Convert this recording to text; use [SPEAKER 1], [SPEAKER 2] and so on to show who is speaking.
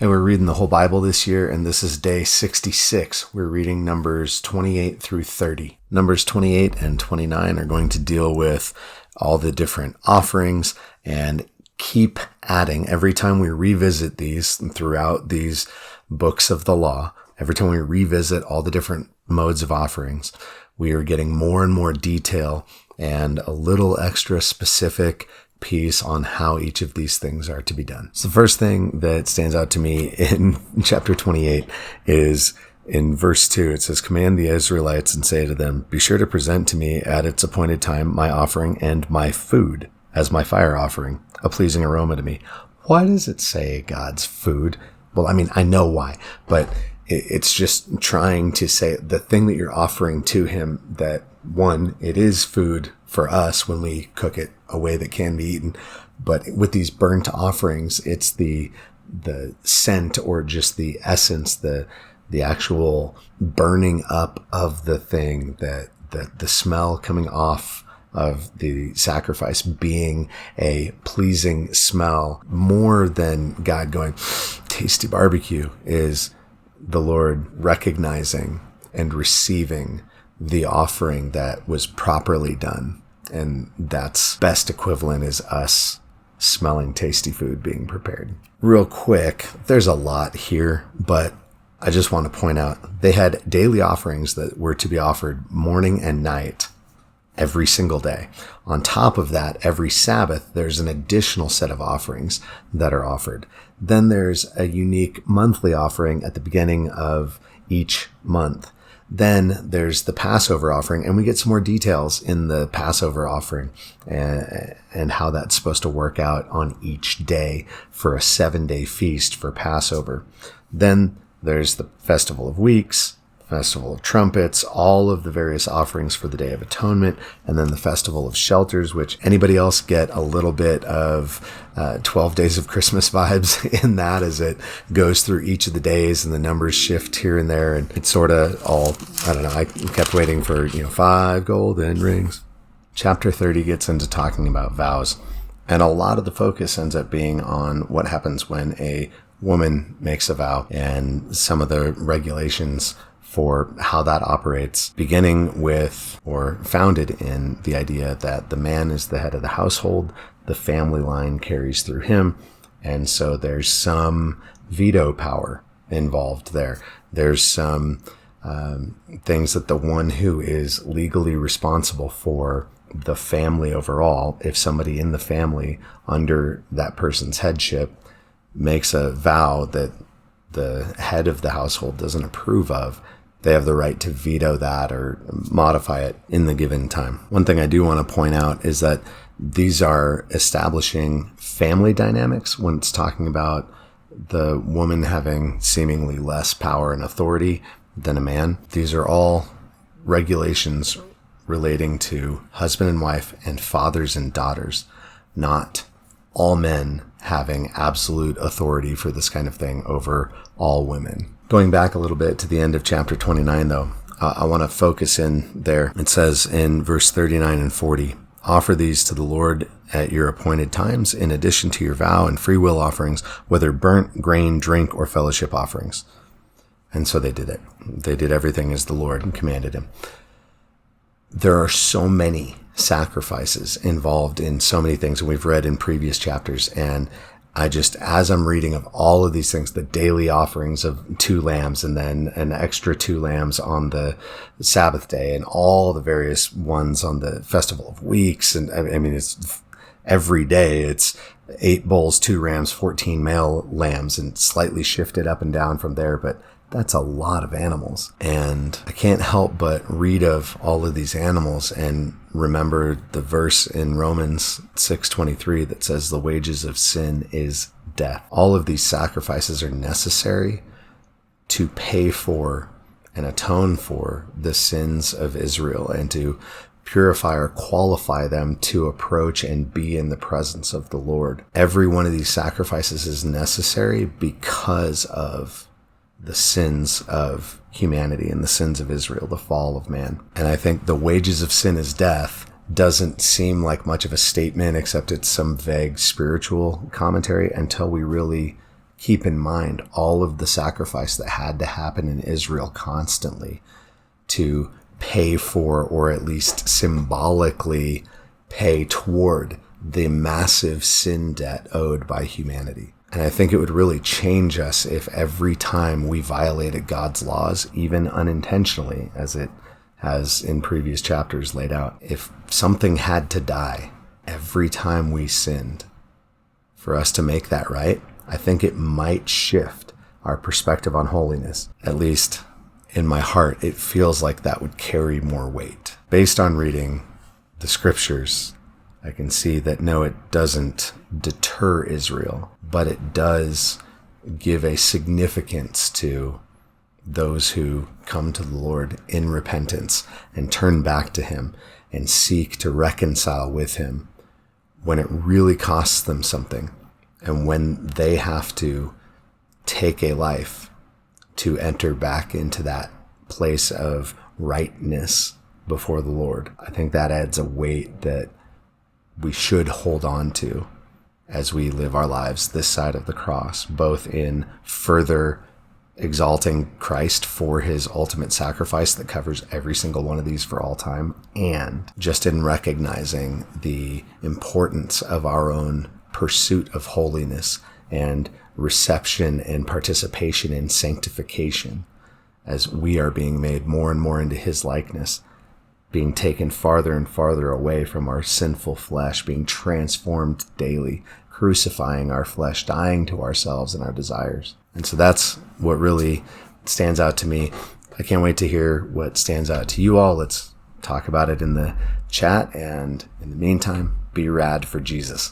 [SPEAKER 1] And we're reading the whole Bible this year, and this is day 66. We're reading Numbers 28 through 30. Numbers 28 and 29 are going to deal with all the different offerings and keep adding. Every time we revisit these throughout these books of the law, every time we revisit all the different modes of offerings, we are getting more and more detail and a little extra specific piece on how each of these things are to be done. So the first thing that stands out to me in chapter 28 is in verse 2. It says, "Command the Israelites and say to them, be sure to present to me at its appointed time my offering and my food as my fire offering, a pleasing aroma to me." Why does it say God's food? Well, I mean, I know why, but it's just trying to say the thing that you're offering to him, that one, it is food for us when we cook it a way that can be eaten. But with these burnt offerings, it's the scent, or just the essence, the actual burning up of the thing, that the smell coming off of the sacrifice being a pleasing smell, more than God going, tasty barbecue, is the Lord recognizing and receiving the offering that was properly done. And that's best equivalent is us smelling tasty food being prepared. Real quick, there's a lot here, but I just want to point out they had daily offerings that were to be offered morning and night every single day. On top of that, every Sabbath, there's an additional set of offerings that are offered. Then there's a unique monthly offering at the beginning of each month. Then there's the Passover offering, and we get some more details in the Passover offering and how that's supposed to work out on each day for a 7-day feast for Passover. Then there's the Festival of Weeks, Festival of Trumpets, all of the various offerings for the Day of Atonement, and then the Festival of Shelters, which anybody else get a little bit of 12 Days of Christmas vibes in that as it goes through each of the days and the numbers shift here and there. And it's sort of all, I don't know, I kept waiting for, 5 golden rings. Chapter 30 gets into talking about vows. And a lot of the focus ends up being on what happens when a woman makes a vow and some of the regulations for how that operates, beginning with, or founded in, the idea that the man is the head of the household, the family line carries through him, and so there's some veto power involved there. There's some things that the one who is legally responsible for the family overall, if somebody in the family under that person's headship makes a vow that the head of the household doesn't approve of, they have the right to veto that or modify it in the given time. One thing I do want to point out is that these are establishing family dynamics when it's talking about the woman having seemingly less power and authority than a man. These are all regulations relating to husband and wife and fathers and daughters, not all men having absolute authority for this kind of thing over all women. Going back a little bit to the end of chapter 29, though, I want to focus in there. It says in verse 39 and 40, "Offer these to the Lord at your appointed times, in addition to your vow and free will offerings, whether burnt, grain, drink, or fellowship offerings." And so they did it. They did everything as the Lord commanded him. There are so many sacrifices involved in so many things, and we've read in previous chapters, and I just, as I'm reading of all of these things, the daily offerings of 2 lambs and then an extra 2 lambs on the Sabbath day and all the various ones on the Festival of Weeks. And I mean, it's every day it's 8 bulls, 2 rams, 14 male lambs, and slightly shifted up and down from there. But that's a lot of animals. And I can't help but read of all of these animals and remember the verse in Romans 6:23 that says the wages of sin is death. All of these sacrifices are necessary to pay for and atone for the sins of Israel and to purify or qualify them to approach and be in the presence of the Lord. Every one of these sacrifices is necessary because of the sins of humanity and the sins of Israel, the fall of man. And I think the wages of sin is death doesn't seem like much of a statement, except it's some vague spiritual commentary until we really keep in mind all of the sacrifice that had to happen in Israel constantly to pay for, or at least symbolically pay toward, the massive sin debt owed by humanity. And I think it would really change us if every time we violated God's laws, even unintentionally, as it has in previous chapters laid out, if something had to die every time we sinned for us to make that right, I think it might shift our perspective on holiness. At least in my heart, it feels like that would carry more weight. Based on reading the scriptures, I can see that no, it doesn't deter Israel, but it does give a significance to those who come to the Lord in repentance and turn back to him and seek to reconcile with him when it really costs them something, and when they have to take a life to enter back into that place of rightness before the Lord. I think that adds a weight that we should hold on to as we live our lives this side of the cross, both in further exalting Christ for his ultimate sacrifice that covers every single one of these for all time, and just in recognizing the importance of our own pursuit of holiness and reception and participation in sanctification as we are being made more and more into his likeness, being taken farther and farther away from our sinful flesh, being transformed daily, crucifying our flesh, dying to ourselves and our desires. And so that's what really stands out to me. I can't wait to hear what stands out to you all. Let's talk about it in the chat. And in the meantime, be rad for Jesus.